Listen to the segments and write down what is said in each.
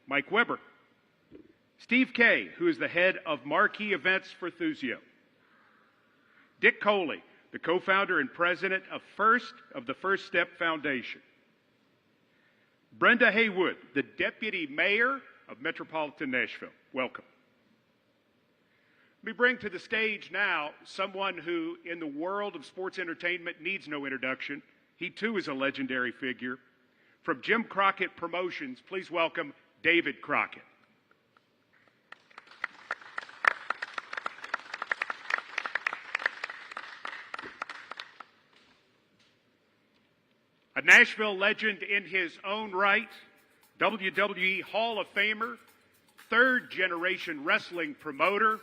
Mike Weber. Steve Kay, who is the head of marquee events for Thusio. Dick Coley, the co-founder and president of the First Step Foundation. Brenda Haywood, the deputy mayor of Metropolitan Nashville. Welcome. Let me bring to the stage now someone who, in the world of sports entertainment, needs no introduction. He, too, is a legendary figure. From Jim Crockett Promotions, please welcome David Crockett. A Nashville legend in his own right, WWE Hall of Famer, third-generation wrestling promoter.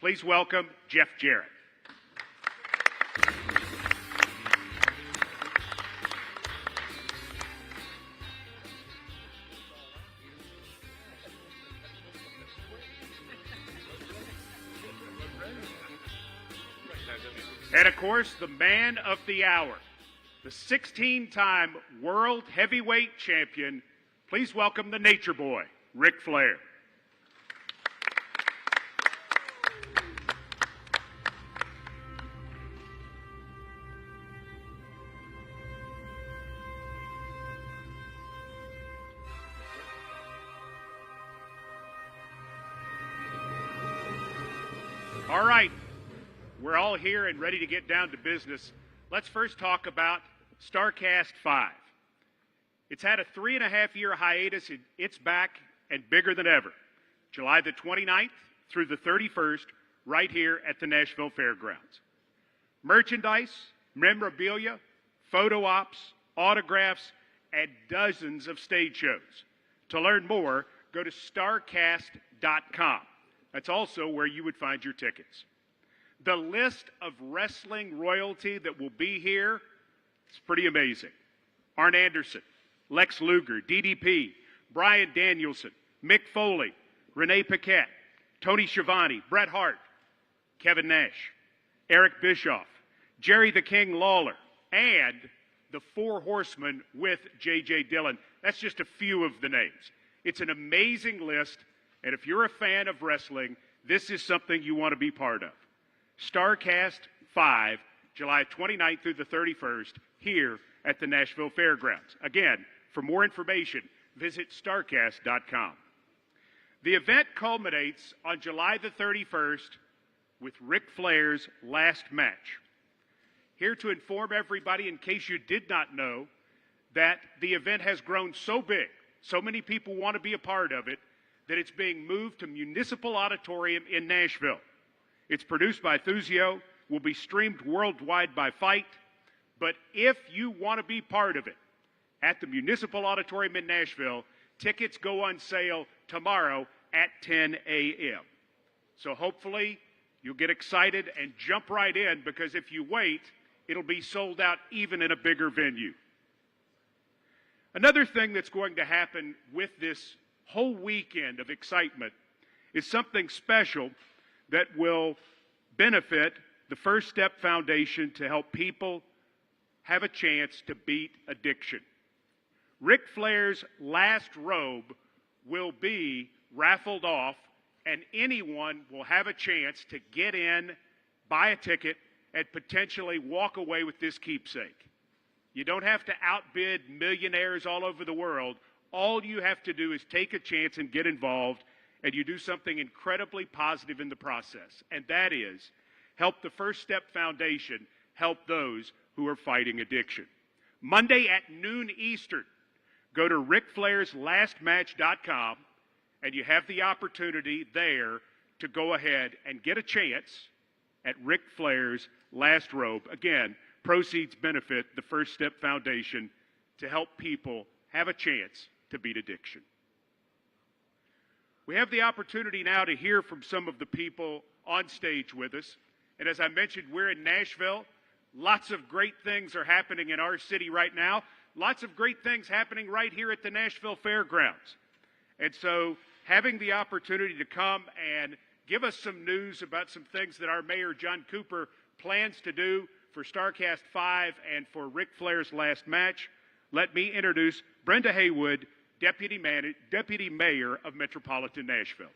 Please welcome Jeff Jarrett. And of course, the man of the hour, the 16-time World Heavyweight Champion. Please welcome the Nature Boy, Ric Flair. All right, we're all here and ready to get down to business. Let's first talk about Starrcast V. It's had a 3.5-year hiatus. It's back and bigger than ever. July the 29th through the 31st, right here at the Nashville Fairgrounds. Merchandise, memorabilia, photo ops, autographs, and dozens of stage shows. To learn more, go to starrcast.com. That's also where you would find your tickets. The list of wrestling royalty that will be here is pretty amazing. Arn Anderson, Lex Luger, DDP, Bryan Danielson, Mick Foley, Renee Paquette, Tony Schiavone, Bret Hart, Kevin Nash, Eric Bischoff, Jerry the King Lawler, and the Four Horsemen with J.J. Dillon. That's just a few of the names. It's an amazing list, and if you're a fan of wrestling, this is something you want to be part of. Starrcast V, July 29th through the 31st, here at the Nashville Fairgrounds. Again, for more information, visit starrcast.com. The event culminates on July the 31st with Ric Flair's last match. Here to inform everybody, in case you did not know, that the event has grown so big, so many people want to be a part of it, that it's being moved to Municipal Auditorium in Nashville. It's produced by Thusio, will be streamed worldwide by Fight, but if you want to be part of it, at the Municipal Auditorium in Nashville, tickets go on sale tomorrow at 10 a.m. So hopefully you'll get excited and jump right in, because if you wait, it'll be sold out even in a bigger venue. Another thing that's going to happen with this whole weekend of excitement is something special that will benefit the First Step Foundation to help people have a chance to beat addiction. Ric Flair's last robe will be raffled off, and anyone will have a chance to get in, buy a ticket, and potentially walk away with this keepsake. You don't have to outbid millionaires all over the world. All you have to do is take a chance and get involved, and you do something incredibly positive in the process, and that is help the First Step Foundation help those who are fighting addiction. Monday at noon Eastern, go to RicFlairsLastMatch.com, and you have the opportunity there to go ahead and get a chance at Ric Flair's last robe. Again, proceeds benefit the First Step Foundation to help people have a chance to beat addiction. We have the opportunity now to hear from some of the people on stage with us. And as I mentioned, we're in Nashville. Lots of great things are happening in our city right now. Lots of great things happening right here at the Nashville Fairgrounds. And so having the opportunity to come and give us some news about some things that our Mayor John Cooper plans to do for Starrcast V and for Ric Flair's last match, let me introduce Brenda Haywood, Deputy Mayor of Metropolitan Nashville.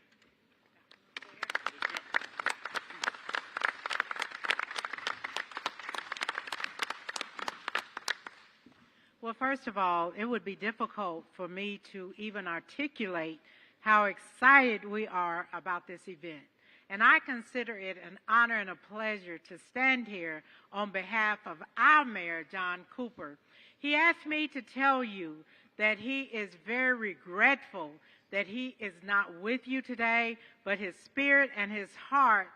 Well, first of all, it would be difficult for me to even articulate how excited we are about this event. And I consider it an honor and a pleasure to stand here on behalf of our mayor, John Cooper. He asked me to tell you that he is very regretful that he is not with you today, but his spirit and his heart,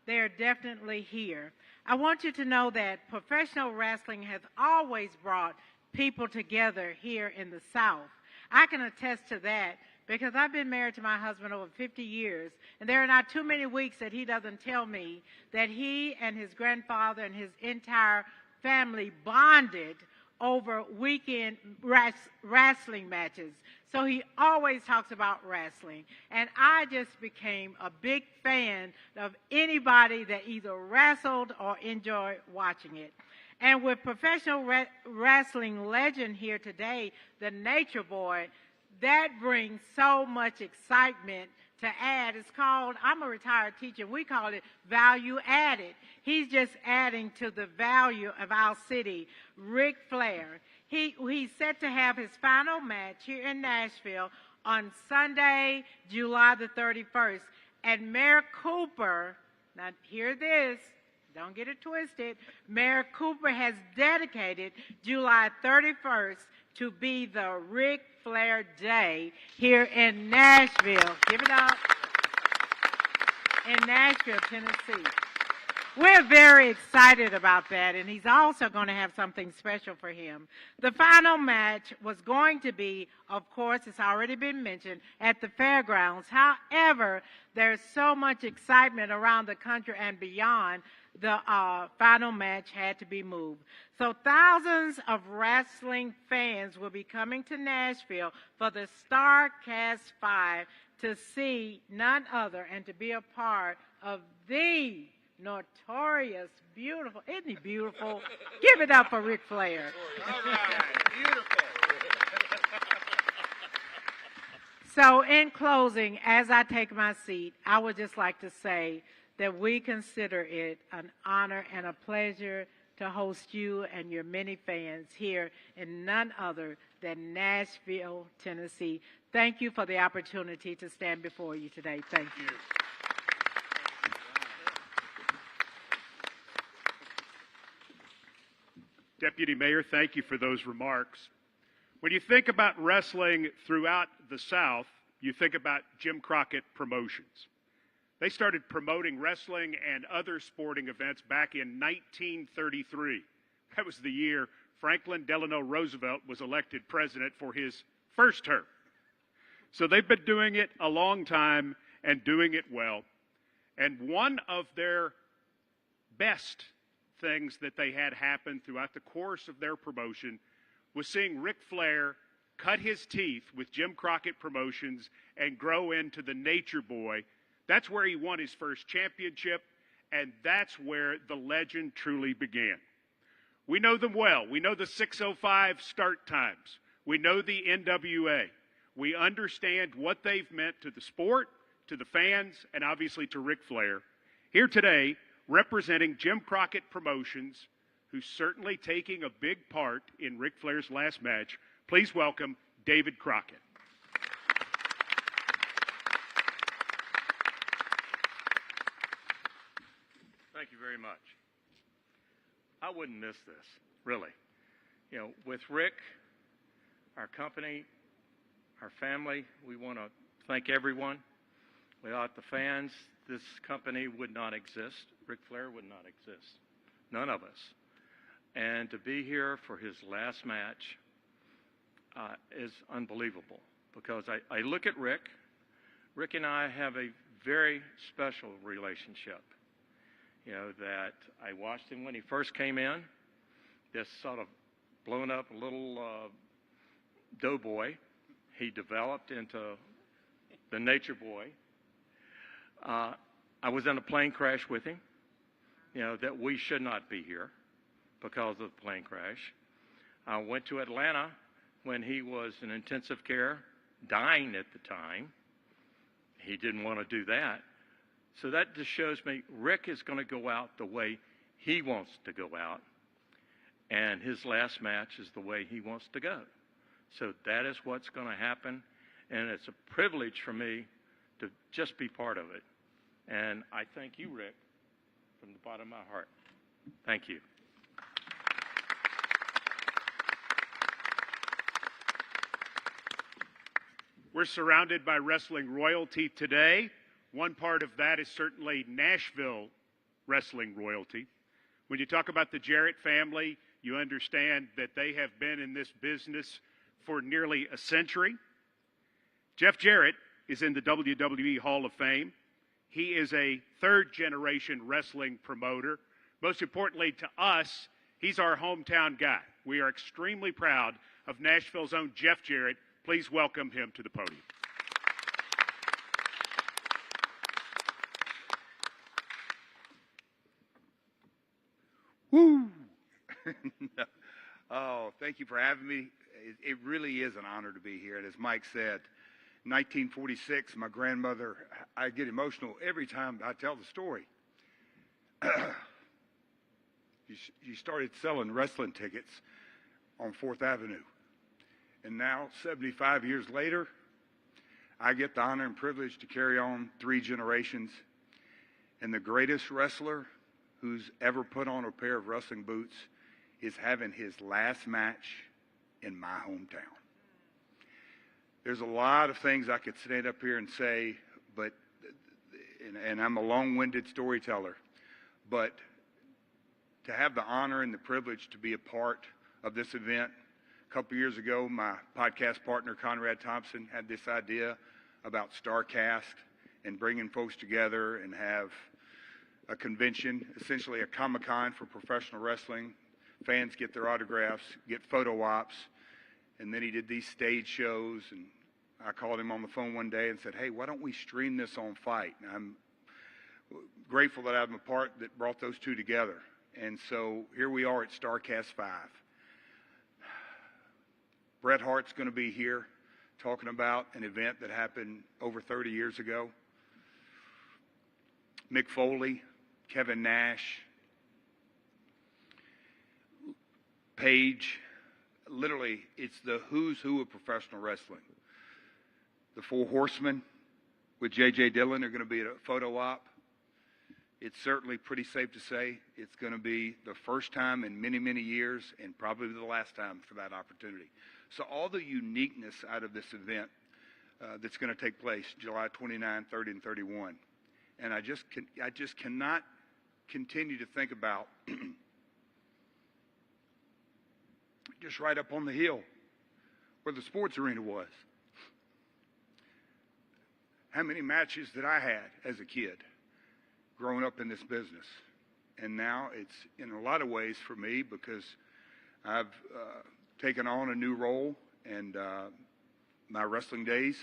they're definitely here. I want you to know that professional wrestling has always brought people together here in the South. I can attest to that because I've been married to my husband over 50 years, and there are not too many weeks that he doesn't tell me that he and his grandfather and his entire family bonded over weekend wrestling matches. So he always talks about wrestling. And I just became a big fan of anybody that either wrestled or enjoyed watching it. And with professional wrestling legend here today, the Nature Boy, that brings so much excitement to add. It's called, I'm a retired teacher, we call it value added. He's just adding to the value of our city. Ric Flair, he's set to have his final match here in Nashville on Sunday, July the 31st. And Mayor Cooper, now hear this, don't get it twisted, Mayor Cooper has dedicated July 31st to be the Ric Flair Day here in Nashville. Give it up. In Nashville, Tennessee. We're very excited about that, and he's also going to have something special for him. The final match was going to be, of course, it's already been mentioned, at the fairgrounds. However, there's so much excitement around the country and beyond, the final match had to be moved. So thousands of wrestling fans will be coming to Nashville for the Starrcast V to see none other and to be a part of the notorious, beautiful, isn't he beautiful? Give it up for Ric Flair. All right, beautiful. So in closing, as I take my seat, I would just like to say that we consider it an honor and a pleasure to host you and your many fans here in none other than Nashville, Tennessee. Thank you for the opportunity to stand before you today. Thank you. Deputy Mayor, thank you for those remarks. When you think about wrestling throughout the South, you think about Jim Crockett Promotions. They started promoting wrestling and other sporting events back in 1933. That was the year Franklin Delano Roosevelt was elected president for his first term. So they've been doing it a long time and doing it well. And one of their best things that they had happen throughout the course of their promotion was seeing Ric Flair cut his teeth with Jim Crockett Promotions and grow into the Nature Boy. That's where he won his first championship, and that's where the legend truly began. We know them well. We know the 6:05 start times. We know the NWA. We understand what they've meant to the sport, to the fans, and obviously to Ric Flair. Here today, representing Jim Crockett Promotions, who's certainly taking a big part in Ric Flair's last match, please welcome David Crockett. Thank you very much. I wouldn't miss this, really. You know, with Rick, our company, our family, we want to thank everyone. Without the fans, this company would not exist. Ric Flair would not exist. None of us. And to be here for his last match is unbelievable, because I look at Rick. Rick and I have a very special relationship. You know, that I watched him when he first came in, this sort of blown up little doughboy. He developed into the Nature Boy. I was in a plane crash with him, you know, that we should not be here because of the plane crash. I went to Atlanta when he was in intensive care dying at the time. He didn't want to do that. So that just shows me Rick is going to go out the way he wants to go out. And his last match is the way he wants to go. So that is what's going to happen. And it's a privilege for me to just be part of it. And I thank you, Rick, from the bottom of my heart. Thank you. We're surrounded by wrestling royalty today. One part of that is certainly Nashville wrestling royalty. When you talk about the Jarrett family, you understand that they have been in this business for nearly a century. Jeff Jarrett is in the WWE Hall of Fame. He is a third-generation wrestling promoter. Most importantly to us, he's our hometown guy. We are extremely proud of Nashville's own Jeff Jarrett. Please welcome him to the podium. Woo! Oh, thank you for having me. It really is an honor to be here. And as Mike said, 1946, my grandmother, I get emotional every time I tell the story. She started selling wrestling tickets on 4th Avenue. And now, 75 years later, I get the honor and privilege to carry on 3 generations. And the greatest wrestler who's ever put on a pair of wrestling boots is having his last match in my hometown. There's a lot of things I could stand up here and say, but, and I'm a long-winded storyteller, but to have the honor and the privilege to be a part of this event. A couple years ago, my podcast partner, Conrad Thompson, had this idea about Starrcast and bringing folks together and have a convention, essentially a Comic-Con for professional wrestling. Fans get their autographs, get photo ops, and then he did these stage shows. And I called him on the phone one day and said, hey, why don't we stream this on Fight? And I'm grateful that I'm a part that brought those two together. And so here we are at Starrcast V. Bret Hart's going to be here talking about an event that happened over 30 years ago. Mick Foley, Kevin Nash, Paige. Literally, it's the who's who of professional wrestling. The Four Horsemen with J.J. Dillon are going to be at a photo op. It's certainly pretty safe to say it's going to be the first time in many, many years and probably the last time for that opportunity. So all the uniqueness out of this event that's going to take place July 29, 30, and 31. And I just cannot continue to think about just right up on the hill where the sports arena was. How many matches that I had as a kid growing up in this business. And now it's in a lot of ways for me because I've taken on a new role, and my wrestling days,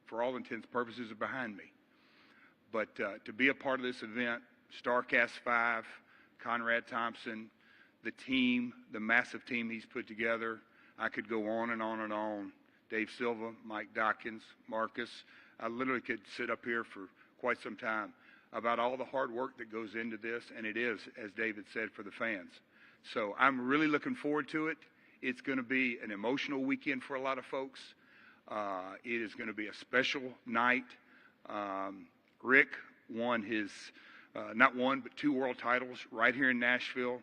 for all intents and purposes, are behind me. But to be a part of this event, Starrcast V, Conrad Thompson, the team, the massive team he's put together, I could go on and on and on. Dave Silva, Mike Dawkins, Marcus. I literally could sit up here for quite some time about all the hard work that goes into this, and it is, as David said, for the fans. So I'm really looking forward to it. It's going to be an emotional weekend for a lot of folks. It is going to be a special night. Rick won his, not one, but 2 world titles right here in Nashville.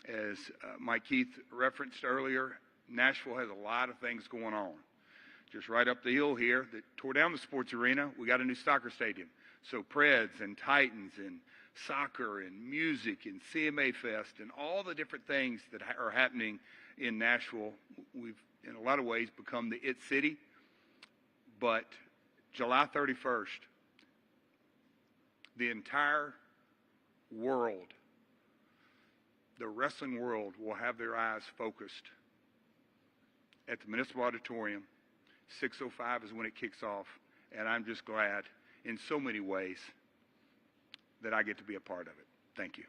As Mike Keith referenced earlier, Nashville has a lot of things going on. Just right up the hill here that tore down the sports arena, we got a new soccer stadium. So Preds and Titans and soccer and music and CMA Fest and all the different things that are happening in Nashville, we've in a lot of ways become the it city. But July 31st, the entire world, the wrestling world, will have their eyes focused at the Municipal Auditorium. 6:05 is when it kicks off, and I'm just glad in so many ways that I get to be a part of it. Thank you.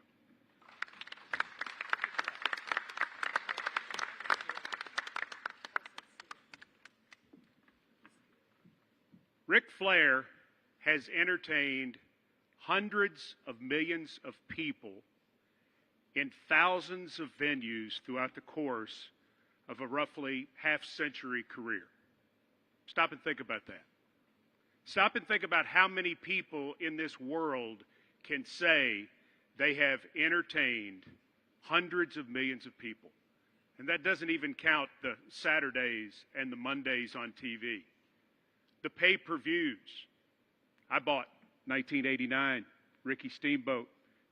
Ric Flair has entertained hundreds of millions of people in thousands of venues throughout the course of a roughly half-century career. Stop and think about that. Stop and think about how many people in this world can say they have entertained hundreds of millions of people. And that doesn't even count the Saturdays and the Mondays on TV. The pay-per-views. I bought 1989 Ricky Steamboat,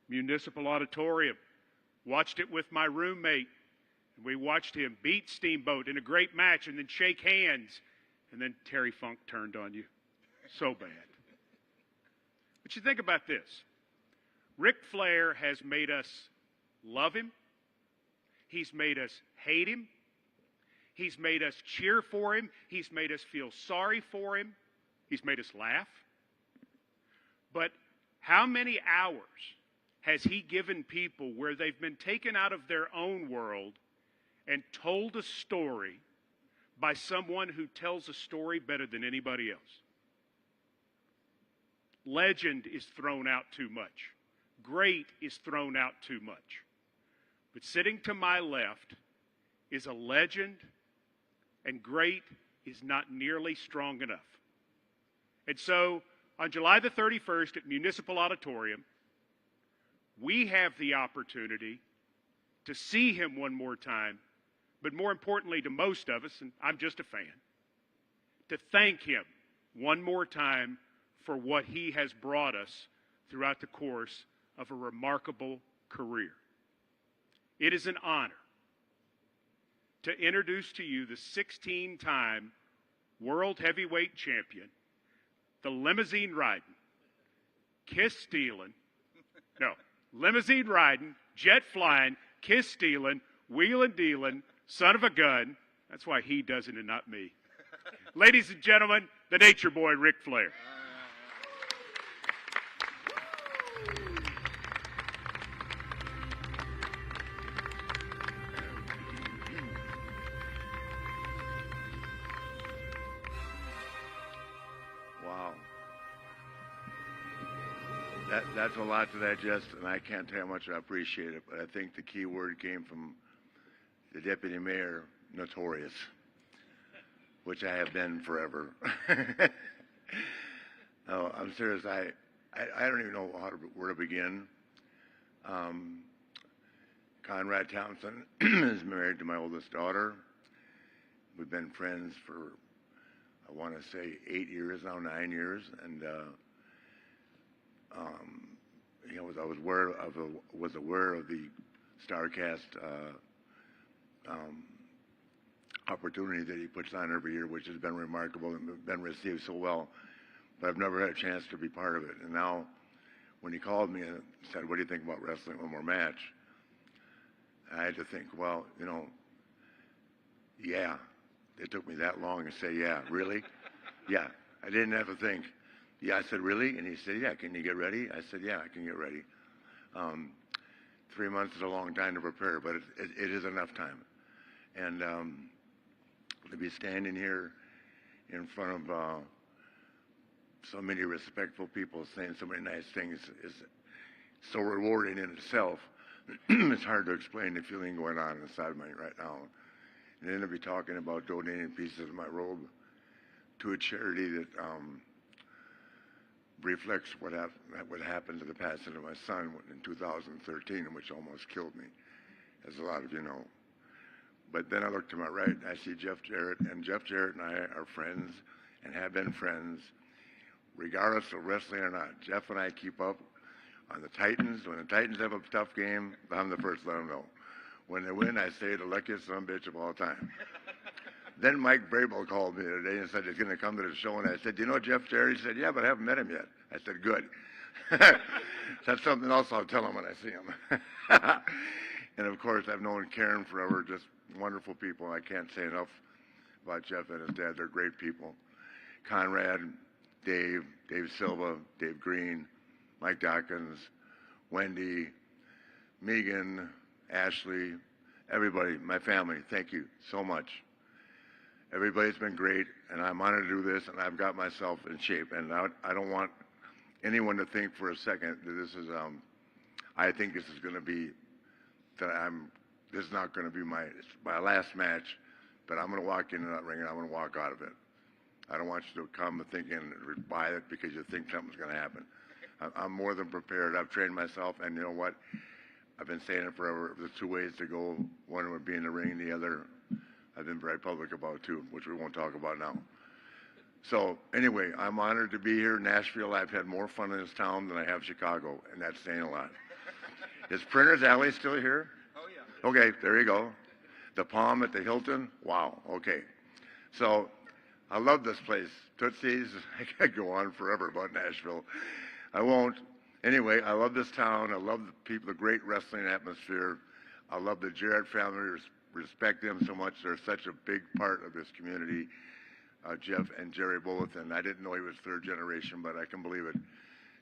Municipal Auditorium. Watched it with my roommate. And we watched him beat Steamboat in a great match and then shake hands. And then Terry Funk turned on you. So bad. But you think about this. Ric Flair has made us love him. He's made us hate him. He's made us cheer for him. He's made us feel sorry for him. He's made us laugh. But how many hours has he given people where they've been taken out of their own world and told a story by someone who tells a story better than anybody else? Legend is thrown out too much. Great is thrown out too much. But sitting to my left is a legend, and great is not nearly strong enough. And so, on July the 31st at Municipal Auditorium, we have the opportunity to see him one more time, but more importantly to most of us, and I'm just a fan, to thank him one more time for what he has brought us throughout the course of a remarkable career. It is an honor to introduce to you the 16-time World Heavyweight Champion, the limousine riding, limousine riding, jet flying, kiss stealing, wheeling dealing, son of a gun. That's why he does it and not me. Ladies and gentlemen, the Nature Boy, Ric Flair. Wow. That's a lot to digest, and I can't tell you how much I appreciate it, but I think the key word came from the deputy mayor, notorious, which I have been forever. No, I'm serious. I don't even know where to begin. Conrad Townsend is married to my oldest daughter. We've been friends for, I want to say, 8 years now, 9 years, and you know, I was aware of the Starrcast opportunity that he puts on every year, which has been remarkable and been received so well. But I've never had a chance to be part of it. And now, when he called me and said, "What do you think about wrestling one more match?" I had to think, well, you know, yeah. It took me that long to say, yeah, really? Yeah. I didn't have to think. Yeah, I said, really? And he said, yeah, can you get ready? I said, yeah, I can get ready. 3 months is a long time to prepare, but it is enough time. And to be standing here in front of so many respectful people saying so many nice things is so rewarding in itself. It's hard to explain the feeling going on inside of me right now. And then to be talking about donating pieces of my robe to a charity that reflects what happened to the passing of my son in 2013, which almost killed me, as a lot of you know. But then I look to my right, and I see Jeff Jarrett, and Jeff Jarrett and I are friends and have been friends, regardless of wrestling or not. Jeff and I keep up on the Titans. When the Titans have a tough game, I'm the first to let them know. When they win, I say the luckiest son of a bitch of all time. Then Mike Vrabel called me today and said he's going to come to the show, and I said, "Do you know Jeff Jarrett?" He said, "Yeah, but I haven't met him yet." I said, "Good." That's something else I'll tell him when I see him. And of course, I've known Karen forever, just wonderful people. I can't say enough about Jeff and his dad. They're great people. Conrad, Dave Silva, Dave Green, Mike Dawkins, Wendy, Megan, Ashley, everybody, my family, thank you so much. Everybody's been great, and I'm honored to do this, and I've got myself in shape. And I don't want anyone to think for a second that this is, I think this is going to be, this is not going to be my last match, but I'm going to walk into that ring and I'm going to walk out of it. I don't want you to come thinking or buy it because you think something's going to happen. I'm more than prepared. I've trained myself, and you know what? I've been saying it forever. There's two ways to go. One would be in the ring, the other I've been very public about too, which we won't talk about now. So anyway, I'm honored to be here in Nashville. I've had more fun in this town than I have Chicago, and that's saying a lot. Is Printer's Alley still here? Oh, yeah. Okay, there you go. The Palm at the Hilton? Wow, okay. So I love this place. Tootsie's, I could go on forever about Nashville. I won't. Anyway, I love this town. I love the people, the great wrestling atmosphere. I love the Jarrett family. Respect them so much. They're such a big part of this community. Jeff and Jerry both, and I didn't know he was third generation, but I can believe it.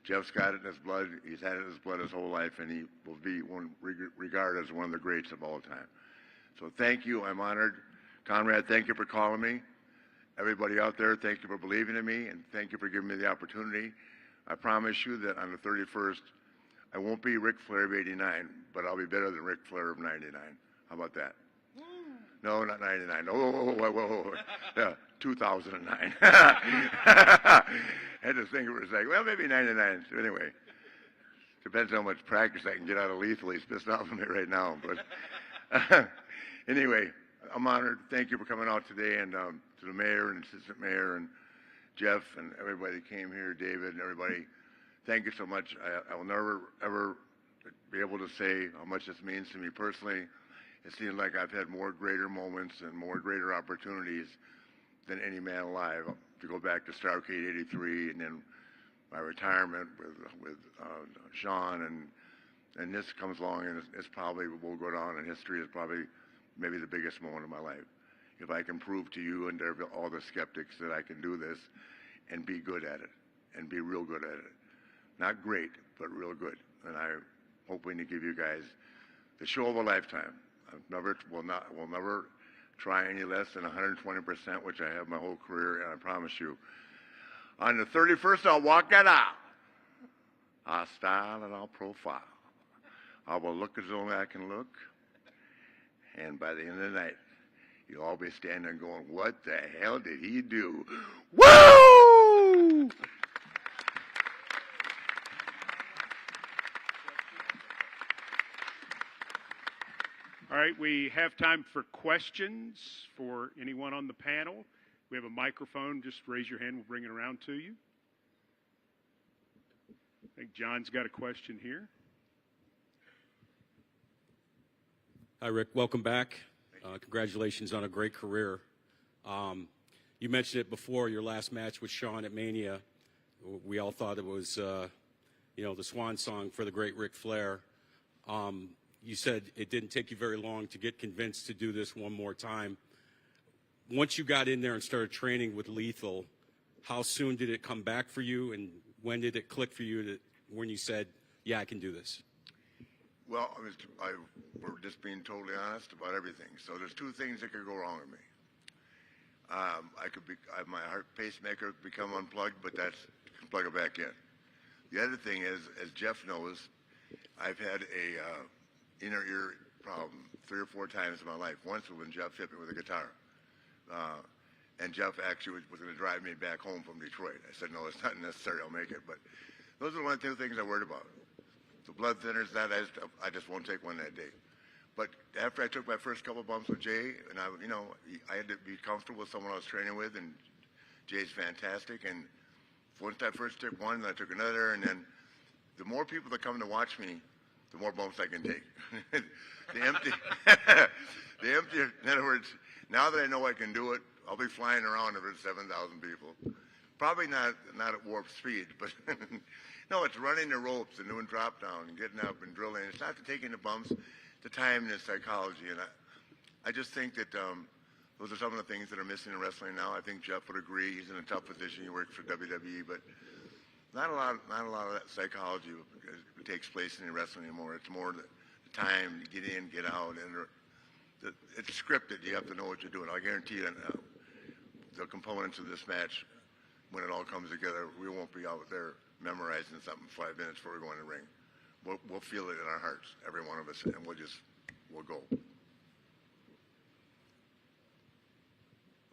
Jeff's got it in his blood. He's had it in his blood his whole life, and he will be regarded as one of the greats of all time. So thank you. I'm honored. Conrad, thank you for calling me. Everybody out there, thank you for believing in me, and thank you for giving me the opportunity. I promise you that on the 31st, I won't be Ric Flair of '89, but I'll be better than Ric Flair of '99. How about that? No, not 99. Whoa. Yeah, 2009. I had to think it was like, well, maybe 99. So anyway, depends how much practice I can get out of Lethal. He's pissed off at me right now. But anyway, I'm honored. Thank you for coming out today, and to the mayor and assistant mayor and Jeff and everybody that came here, David and everybody. Thank you so much. I will never, ever be able to say how much this means to me personally. It seems like I've had more greater moments and more greater opportunities than any man alive. If you go back to Starrcade '83 and then my retirement with Sean, and this comes along, and it's probably will go down in history as probably maybe the biggest moment of my life. If I can prove to you and to all the skeptics that I can do this and be good at it and be real good at it. Not great, but real good. And I'm hoping to give you guys the show of a lifetime. Will never try any less than 120%, which I have my whole career, and I promise you. On the 31st, I'll walk that out. I'll style and I'll profile. I will look as only I can look. And by the end of the night, you'll all be standing there going, what the hell did he do? Woo! All right, we have time for questions for anyone on the panel. We have a microphone. Just raise your hand. We'll bring it around to you. I think John's got a question here. Hi, Rick. Welcome back. Congratulations on a great career. You mentioned it before, your last match with Shawn at Mania. We all thought it was, the swan song for the great Ric Flair. You said it didn't take you very long to get convinced to do this one more time. Once you got in there and started training with Lethal, how soon did it come back for you, and when did it click for you when you said, yeah, I can do this? Well, we're just being totally honest about everything. So there's two things that could go wrong with me. My heart pacemaker could become unplugged, but that's plug it back in. The other thing is, as Jeff knows, I've had a inner ear problem 3 or 4 times in my life. Once was when Jeff hit me with a guitar. And Jeff actually was going to drive me back home from Detroit. I said, no, it's not necessary. I'll make it. But those are one of the 2 things I worried about. The blood thinners, I just won't take one that day. But after I took my first couple bumps with Jay, and I had to be comfortable with someone I was training with, and Jay's fantastic. And once I first took one, then I took another, and then the more people that come to watch me, the more bumps I can take. the empty, in other words, now that I know I can do it, I'll be flying around over 7,000 people. Probably not at warp speed, but no, it's running the ropes and doing drop down and getting up and drilling. It's not the taking the bumps, the time and the psychology. And I just think that those are some of the things that are missing in wrestling now. I think Jeff would agree. He's in a tough position. He works for WWE, but not a lot of that psychology takes place in wrestling anymore. It's more the time to get in, get out, and it's scripted. You have to know what you're doing. I guarantee you that now. the components of this match, when it all comes together, we won't be out there memorizing something 5 minutes before we go in the ring. We'll feel it in our hearts, every one of us, and we'll go. Will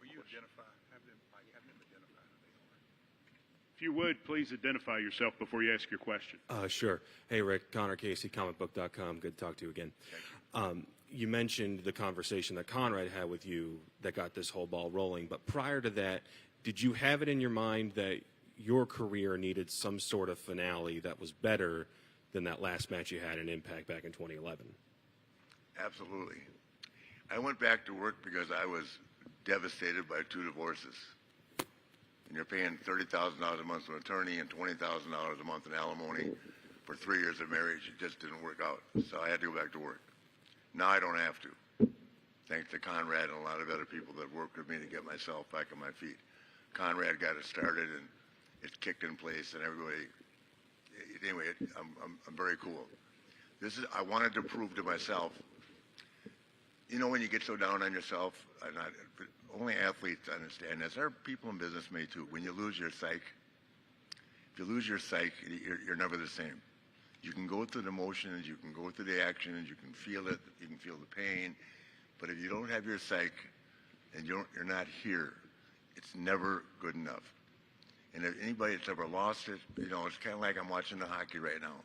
you identify? Have them identify who they are. If you would, please identify yourself before you ask your question. Sure. Hey, Rick, Connor Casey, comicbook.com. Good to talk to you again. You mentioned the conversation that Conrad had with you that got this whole ball rolling, but prior to that, did you have it in your mind that your career needed some sort of finale that was better than that last match you had in Impact back in 2011? Absolutely. I went back to work because I was devastated by 2 divorces. And you're paying $30,000 a month to an attorney and $20,000 a month in alimony for 3 years of marriage. It just didn't work out. So I had to go back to work. Now I don't have to. Thanks to Conrad and a lot of other people that worked with me to get myself back on my feet. Conrad got it started and it kicked in place, and everybody. Anyway, I'm very cool. I wanted to prove to myself. You know, when you get so down on yourself, only athletes understand this. There are people in business may too. When you lose your psyche, if you lose your psyche, you're never the same. You can go through the motions, you can go through the actions, you can feel it, you can feel the pain, but if you don't have your psyche and you're not here, it's never good enough. And if anybody that's ever lost it, you know, it's kind of like I'm watching the hockey right now.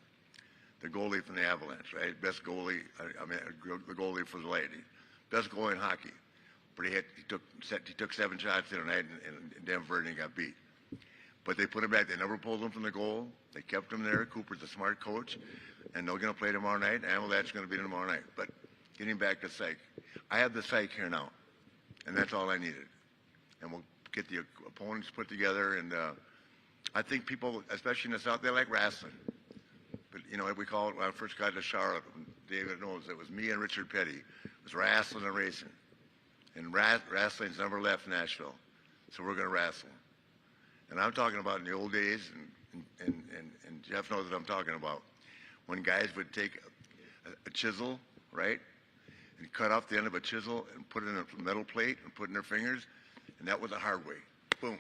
The goalie from the Avalanche, right? Best goalie, the goalie for the lady. Best goalie in hockey. But he took 7 shots the other night in Denver and he got beat. But they put him back. They never pulled him from the goal. They kept him there. Cooper's a smart coach. And they're going to play tomorrow night. Avalanche going to beat him tomorrow night. But getting back to psych. I have the psych here now. And that's all I needed. And we'll get the opponents put together. And I think people, especially in the South, they like wrestling. But, you know, we call it, when I first got to Charlotte, David knows, it was me and Richard Petty. It was wrestling and racing. And wrestling's never left Nashville. So we're going to wrestle. And I'm talking about in the old days, and Jeff knows what I'm talking about, when guys would take a chisel, right, and cut off the end of a chisel and put it in a metal plate and put it in their fingers, and that was a hard way. Boom.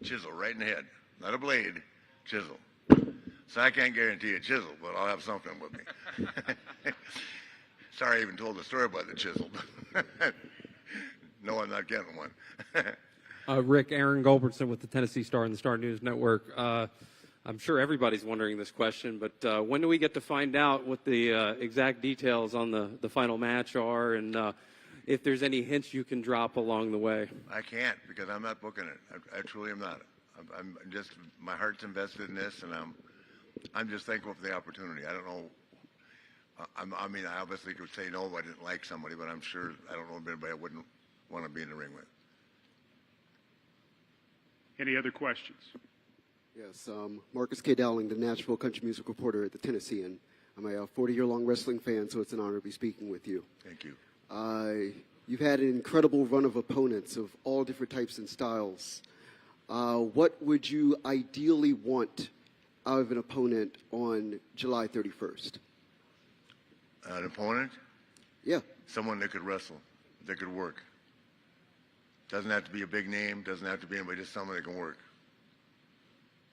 Chisel right in the head. Not a blade, chisel. So I can't guarantee a chisel, but I'll have something with me. Sorry I even told the story about the chisel. No, I'm not getting one. Rick, Aaron Goldbertson with the Tennessee Star and the Star News Network. I'm sure everybody's wondering this question, but when do we get to find out what the exact details on the final match are, and if there's any hints you can drop along the way? I can't, because I'm not booking it. I truly am not. I'm just, my heart's invested in this, and I'm just thankful for the opportunity. I don't know. I mean, I obviously could say no if I didn't like somebody, but I'm sure I don't know if anybody I wouldn't want to be in the ring with. Any other questions? Yes, Marcus K. Dowling, the Nashville country music reporter at the Tennessean. I'm a 40-year-long wrestling fan, so it's an honor to be speaking with you. Thank you. You've had an incredible run of opponents of all different types and styles. What would you ideally want out of an opponent on July 31st? An opponent? Yeah. Someone that could wrestle, that could work. Doesn't have to be a big name, doesn't have to be anybody, just someone that can work.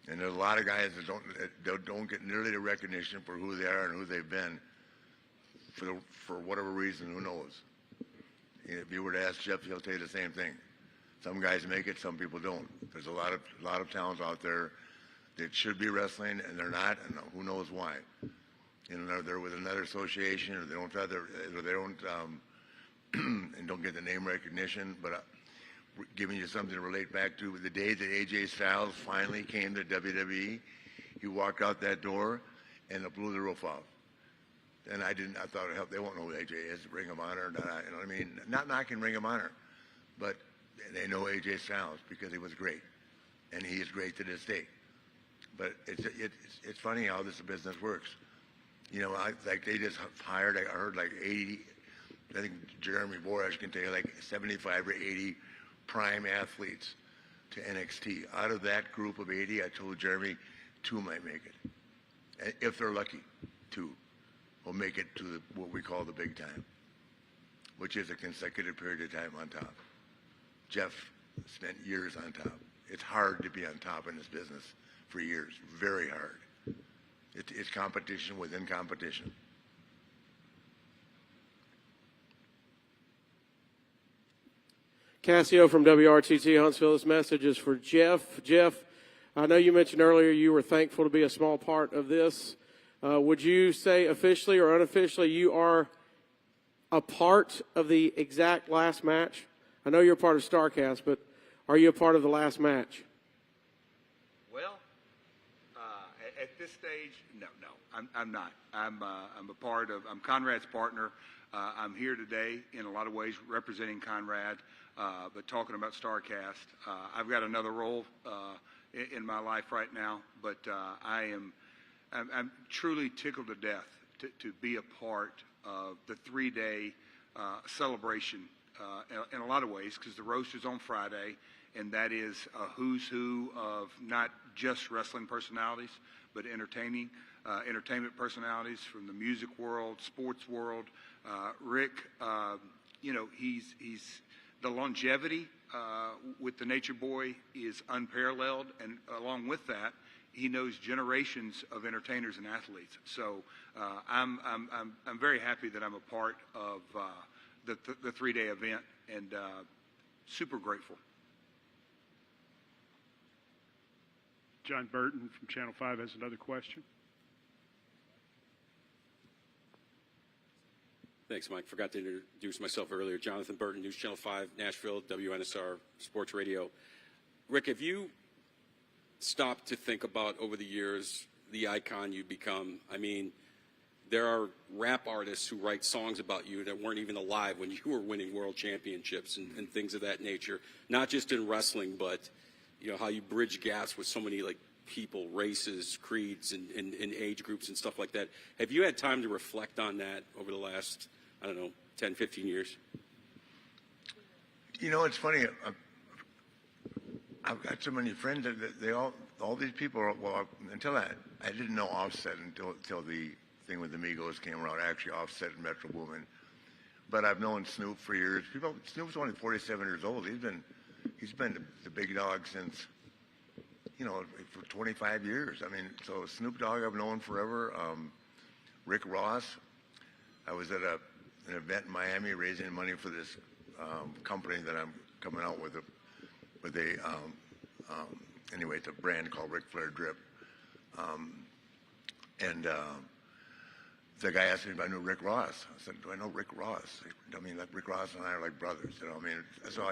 And there's a lot of guys that don't get nearly the recognition for who they are and who they've been for whatever reason, who knows. If you were to ask Jeff, he'll tell you the same thing. Some guys make it, some people don't. There's a lot of talents out there that should be wrestling and they're not, and who knows why. You know, they're with another association, or they don't have and don't get the name recognition. But giving you something to relate back to, the day that AJ Styles finally came to WWE, he walked out that door and it blew the roof off. And I thought it helped. They won't know who AJ is, Ring of Honor, you know what I mean? Not knocking Ring of Honor, but they know AJ Styles because he was great, and he is great to this day. But it's funny how this business works. You know, like they just hired, I heard like 80, I think Jeremy Borash can tell you, like 75 or 80 prime athletes to NXT. Out of that group of 80, I told Jeremy 2 might make it. If they're lucky, 2 will make it to what we call the big time, which is a consecutive period of time on top. Jeff spent years on top. It's hard to be on top in this business for years. Very hard. It's competition within competition. Cassio from WRTT Huntsville. This message is for Jeff. Jeff, I know you mentioned earlier you were thankful to be a small part of this. Would you say officially or unofficially you are a part of the exact last match? I know you're a part of Starrcast, but are you a part of the last match? Well, at this stage, no, I'm not. I'm Conrad's partner. I'm here today in a lot of ways representing Conrad, but talking about Starrcast. I've got another role in my life right now, but I'm truly tickled to death to be a part of the 3-day celebration in a lot of ways, because the roast is on Friday, and that is a who's who of not just wrestling personalities, but entertainment personalities from the music world, sports world. Rick, he's the longevity with the Nature Boy is unparalleled, and along with that, he knows generations of entertainers and athletes. So I'm very happy that I'm a part of the 3-day event, and super grateful. John Burton from Channel 5 has another question. Thanks, Mike. Forgot to introduce myself earlier. Jonathan Burton, News Channel 5, Nashville, WNSR Sports Radio. Rick, have you stopped to think about over the years the icon you've become? I mean, there are rap artists who write songs about you that weren't even alive when you were winning world championships and things of that nature, not just in wrestling, but how you bridge gaps with so many people, races, creeds, and age groups and stuff like that. Have you had time to reflect on that over the last, 10, 15 years? It's funny. I've got so many friends that all these people are, until I didn't know Offset until the thing with the Migos came around, actually Offset and Metro Boomin. But I've known Snoop for years. Snoop's only 47 years old. He's been the big dog since, for 25 years. I mean, so Snoop Dogg I've known forever. Rick Ross. I was at an event in Miami raising money for this company that I'm coming out with anyway, it's a brand called Ric Flair Drip. The guy asked me if I knew Rick Ross. I said, do I know Rick Ross? Rick Ross and I are like brothers, So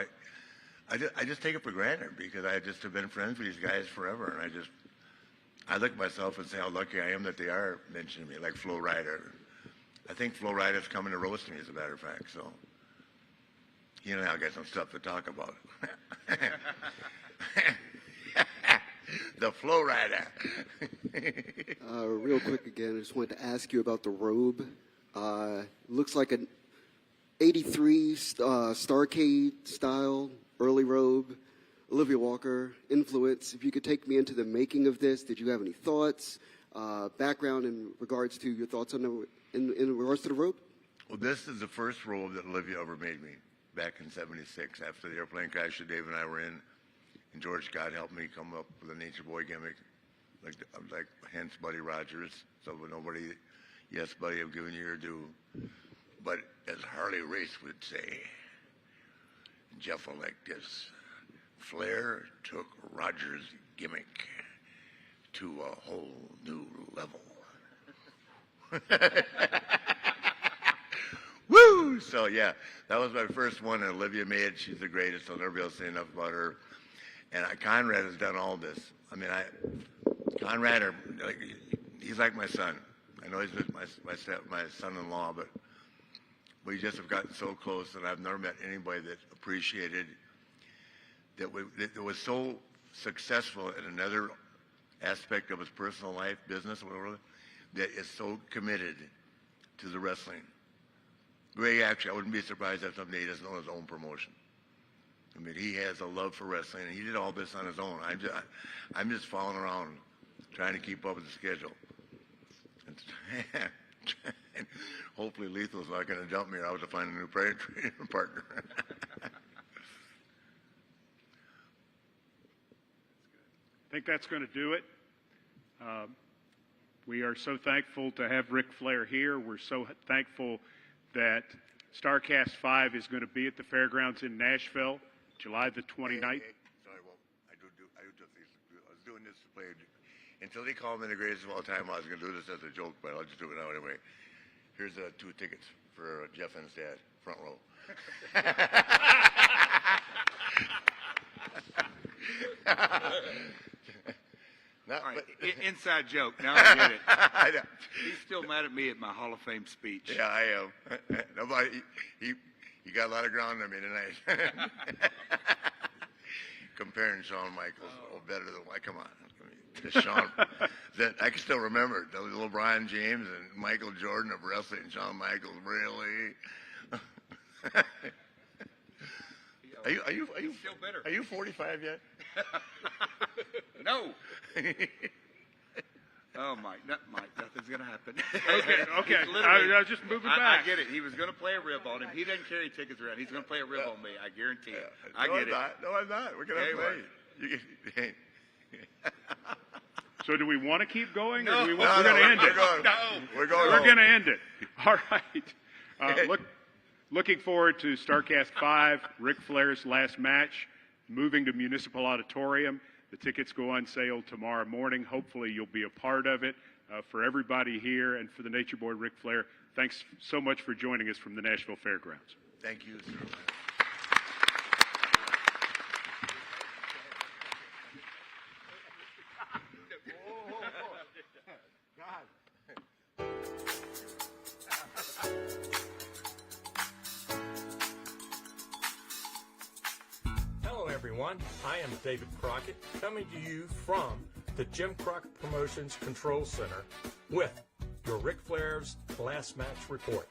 I just take it for granted because I just have been friends with these guys forever, and I look at myself and say how lucky I am that they are mentioning me, like Flo Rida. I think Flo Rida's coming to roast me, as a matter of fact. So, I'll get some stuff to talk about. The Flo Rida. Real quick again, I just wanted to ask you about the robe. Looks like an 83 Starrcade style early robe. Olivia Walker influence. If you could take me into the making of this, did you have any thoughts, background in regards to your thoughts on in regards to the robe? Well, this is the first robe that Olivia ever made me back in '76 after the airplane crash that Dave and I were in. And George Scott helped me come up with a Nature Boy gimmick, like hence Buddy Rogers. So nobody, yes, Buddy, I've given you your due. But as Harley Race would say, Jeff will like this. Flair took Rogers' gimmick to a whole new level. Woo! So yeah, that was my first one, and Olivia made it. She's the greatest. I'll never be able to say enough about her. And Conrad has done all this. Conrad, he's like my son. I know he's just my son-in-law, but we just have gotten so close, and I've never met anybody that appreciated that was so successful in another aspect of his personal life, business, whatever, that is so committed to the wrestling. Ray, actually, I wouldn't be surprised if someday he doesn't own his own promotion. He has a love for wrestling, and he did all this on his own. I'm just following around, trying to keep up with the schedule. And hopefully Lethal's not going to dump me, or I'll have to find a new training partner. think that's going to do it. We are so thankful to have Ric Flair here. We're so thankful that Starrcast V is going to be at the fairgrounds in Nashville, July the 29th. Sorry, well, I do just these. I was doing this to play. Until they call me the greatest of all time, I was going to do this as a joke, but I'll just do it now anyway. Here's 2 tickets for Jeff and his dad, front row. All right, inside joke. Now I get it. I know. He's still mad at me at my Hall of Fame speech. Yeah, I am. Nobody. He got a lot of ground on me tonight. Comparing Shawn Michaels, better than come on. Shawn, I can still remember it. The little Brian James and Michael Jordan of wrestling. Shawn Michaels, really? Are you still bitter? Are you 45 yet? No. Oh, Mike, nothing's going to happen. Okay. I was just moving back. I get it. He was going to play a rib on him. He doesn't carry tickets around. He's going to play a rib on me. I guarantee it. I get it. No, I'm not. We're going to play. So do we want to keep going? No. Or we're going to end it. We're going. We're going to end it. All right. Looking forward to Starrcast V, Ric Flair's last match, moving to Municipal Auditorium. The tickets go on sale tomorrow morning. Hopefully you'll be a part of it. For everybody here and for the Nature Boy Ric Flair, thanks so much for joining us from the Nashville Fairgrounds. Thank you, sir. Hello, everyone. I am David Crockett, coming to you from the Jim Crockett Promotions Control Center with your Ric Flair's Last Match Report.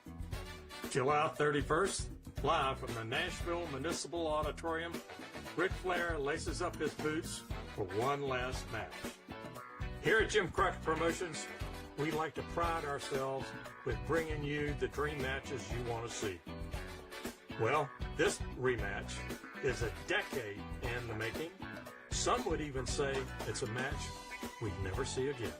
July 31st, live from the Nashville Municipal Auditorium, Ric Flair laces up his boots for one last match. Here at Jim Crockett Promotions, we like to pride ourselves with bringing you the dream matches you want to see. Well, this rematch is a decade in the making. Some would even say it's a match we'd never see again.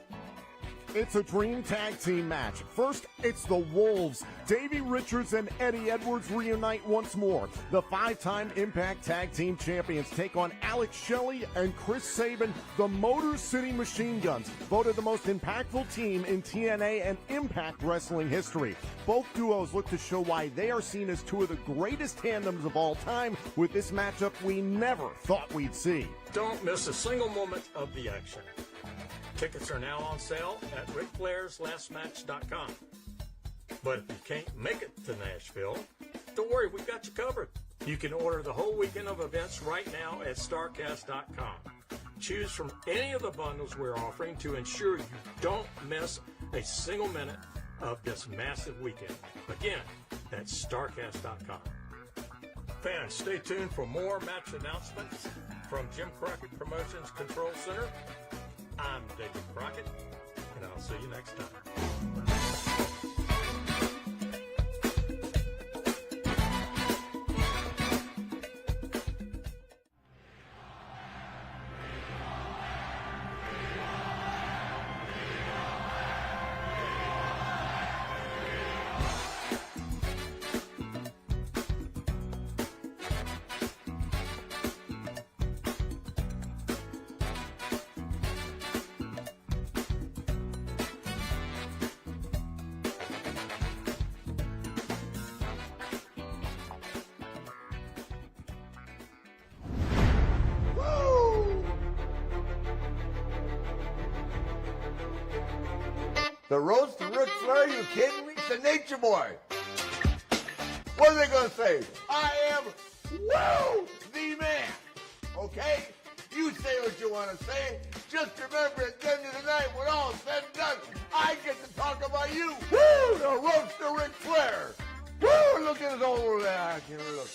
It's a dream tag team match. First, it's the Wolves. Davey Richards and Eddie Edwards reunite once more. The 5-time Impact Tag Team Champions take on Alex Shelley and Chris Sabin, the Motor City Machine Guns, voted the most impactful team in TNA and Impact Wrestling history. Both duos look to show why they are seen as two of the greatest tandems of all time with this matchup we never thought we'd see. Don't miss a single moment of the action. Tickets are now on sale at RicFlairsLastMatch.com. But if you can't make it to Nashville, don't worry, we've got you covered. You can order the whole weekend of events right now at Starrcast.com. Choose from any of the bundles we're offering to ensure you don't miss a single minute of this massive weekend. Again, that's Starrcast.com. Fans, stay tuned for more match announcements from Jim Crockett Promotions Control Center. I'm David Crockett, and I'll see you next time. The Roast of Ric Flair, you kidding me? It's the Nature Boy. What are they going to say? I am, the man. Okay? You say what you want to say. Just remember at the end of the night, when all is said and done, I get to talk about you. Woo! The Roast of Ric Flair. Woo! Look at his old, look.